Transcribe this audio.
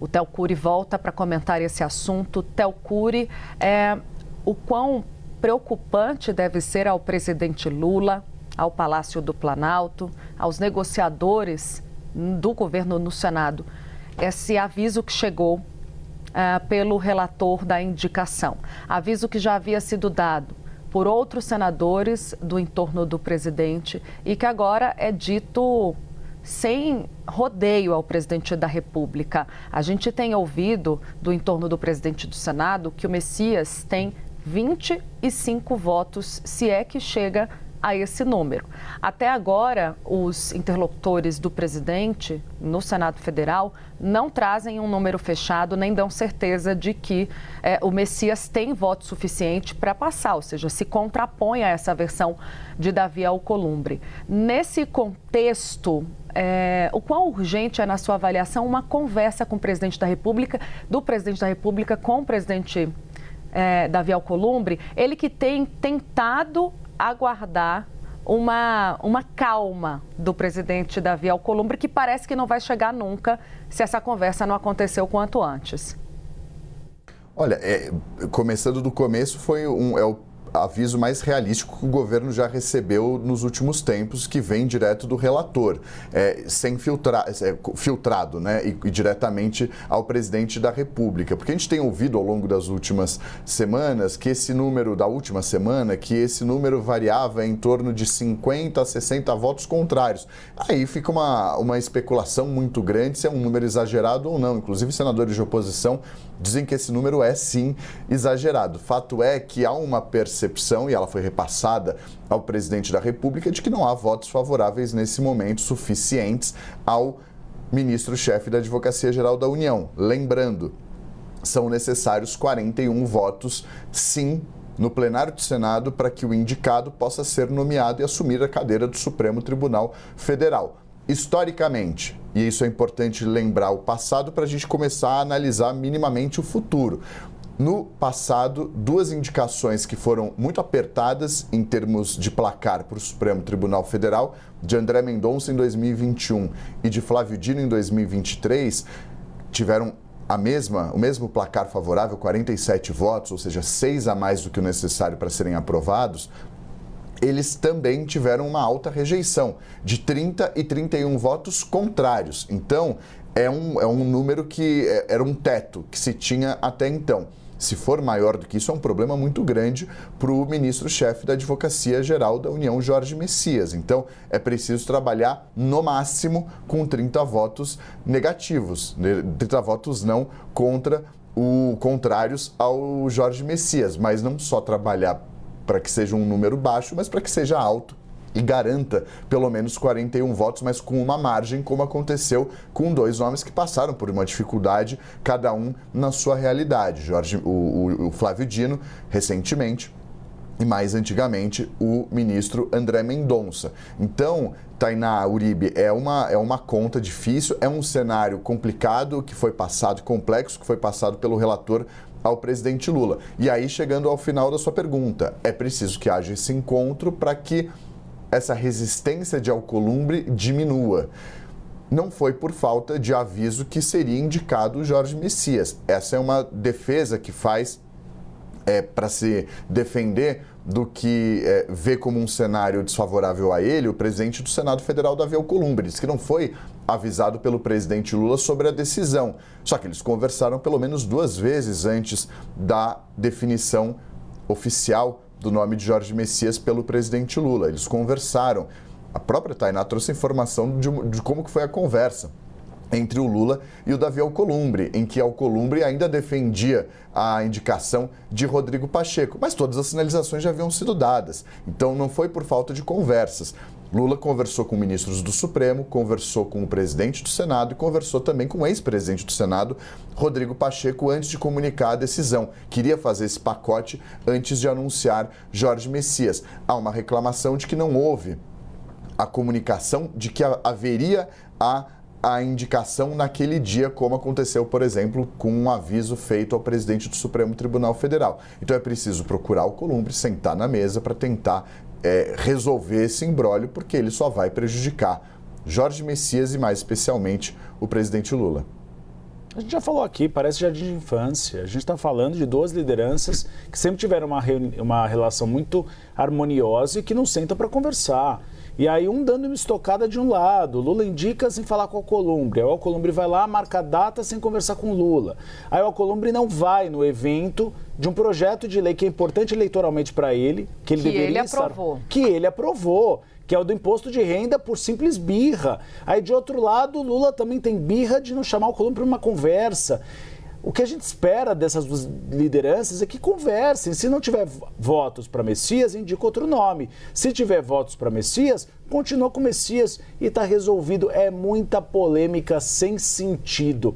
O Theo Cury volta para comentar esse assunto. Theo Cury, o quão preocupante deve ser ao presidente Lula, ao Palácio do Planalto, aos negociadores do governo no Senado, esse aviso que chegou pelo relator da indicação. Aviso que já havia sido dado por outros senadores do entorno do presidente e que agora é dito sem rodeio ao presidente da República. A gente tem ouvido do entorno do presidente do Senado que o Messias tem 25 votos, se é que chega a esse número. Até agora, os interlocutores do presidente no Senado Federal não trazem um número fechado, nem dão certeza de que o Messias tem voto suficiente para passar, ou seja, se contrapõe a essa versão de Davi Alcolumbre. Nesse contexto, o quão urgente é, na sua avaliação, uma conversa com o presidente da República, do presidente da República com o presidente Davi Alcolumbre, ele que tem tentado aguardar uma calma do presidente Davi Alcolumbre, que parece que não vai chegar nunca se essa conversa não acontecer o quanto antes. Olha, começando do começo, é o aviso mais realístico que o governo já recebeu nos últimos tempos, que vem direto do relator, sem filtrado, né, e diretamente ao presidente da República. Porque a gente tem ouvido ao longo das últimas semanas que esse número, da última semana, que esse número variava em torno de 50 a 60 votos contrários. Aí fica uma especulação muito grande se é um número exagerado ou não. Inclusive, senadores de oposição dizem que esse número é sim exagerado. Fato é que há uma percepção, e ela foi repassada ao presidente da República, de que não há votos favoráveis nesse momento suficientes ao ministro-chefe da Advocacia Geral da União. Lembrando, são necessários 41 votos, sim, no plenário do Senado para que o indicado possa ser nomeado e assumir a cadeira do Supremo Tribunal Federal. Historicamente, e isso é importante lembrar o passado para a gente começar a analisar minimamente o futuro. No passado, duas indicações que foram muito apertadas em termos de placar para o Supremo Tribunal Federal, de André Mendonça em 2021 e de Flávio Dino em 2023, tiveram o mesmo placar favorável, 47 votos, ou seja, 6 a mais do que o necessário para serem aprovados. Eles também tiveram uma alta rejeição, de 30 e 31 votos contrários. Então, é um número que era um teto que se tinha até então. Se for maior do que isso, é um problema muito grande para o ministro-chefe da Advocacia Geral da União, Jorge Messias. Então, é preciso trabalhar, no máximo, com 30 votos negativos, 30 votos não contrários ao Jorge Messias, mas não só trabalhar para que seja um número baixo, mas para que seja alto e garanta pelo menos 41 votos, mas com uma margem, como aconteceu com dois nomes que passaram por uma dificuldade, cada um na sua realidade. O Flávio Dino, recentemente, e mais antigamente, o ministro André Mendonça. Então, Tainá, Uribe, é uma conta difícil, é um cenário complicado que foi passado, complexo, que foi passado pelo relator ao presidente Lula. E aí, chegando ao final da sua pergunta, é preciso que haja esse encontro para que essa resistência de Alcolumbre diminua. Não foi por falta de aviso que seria indicado o Jorge Messias. Essa é uma defesa que faz para se defender do que vê como um cenário desfavorável a ele, o presidente do Senado Federal, Davi Alcolumbre. Diz que não foi avisado pelo presidente Lula sobre a decisão. Só que eles conversaram pelo menos 2 vezes antes da definição oficial do nome de Jorge Messias pelo presidente Lula. Eles conversaram. A própria Tainá trouxe informação de como que foi a conversa entre o Lula e o Davi Alcolumbre, em que Alcolumbre ainda defendia a indicação de Rodrigo Pacheco, mas todas as sinalizações já haviam sido dadas. Então não foi por falta de conversas. Lula conversou com ministros do Supremo, conversou com o presidente do Senado e conversou também com o ex-presidente do Senado, Rodrigo Pacheco, antes de comunicar a decisão. Queria fazer esse pacote antes de anunciar Jorge Messias. Há uma reclamação de que não houve a comunicação de que haveria a indicação naquele dia, como aconteceu, por exemplo, com um aviso feito ao presidente do Supremo Tribunal Federal. Então é preciso procurar o Alcolumbre, sentar na mesa para tentar resolver esse imbróglio, porque ele só vai prejudicar Jorge Messias e, mais especialmente, o presidente Lula. A gente já falou aqui, parece jardim de infância. A gente está falando de duas lideranças que sempre tiveram uma relação muito harmoniosa e que não sentam para conversar. E aí um dando uma estocada de um lado, Lula indica sem falar com o Alcolumbre, aí o Alcolumbre vai lá, marca a data sem conversar com o Lula. Aí o Alcolumbre não vai no evento de um projeto de lei que é importante eleitoralmente para ele, que ele deveria estar... Que ele aprovou. Que é o do imposto de renda por simples birra. Aí, de outro lado, o Lula também tem birra de não chamar o Alcolumbre para uma conversa. O que a gente espera dessas duas lideranças é que conversem. Se não tiver votos para Messias, indica outro nome. Se tiver votos para Messias, continua com Messias e está resolvido. É muita polêmica sem sentido.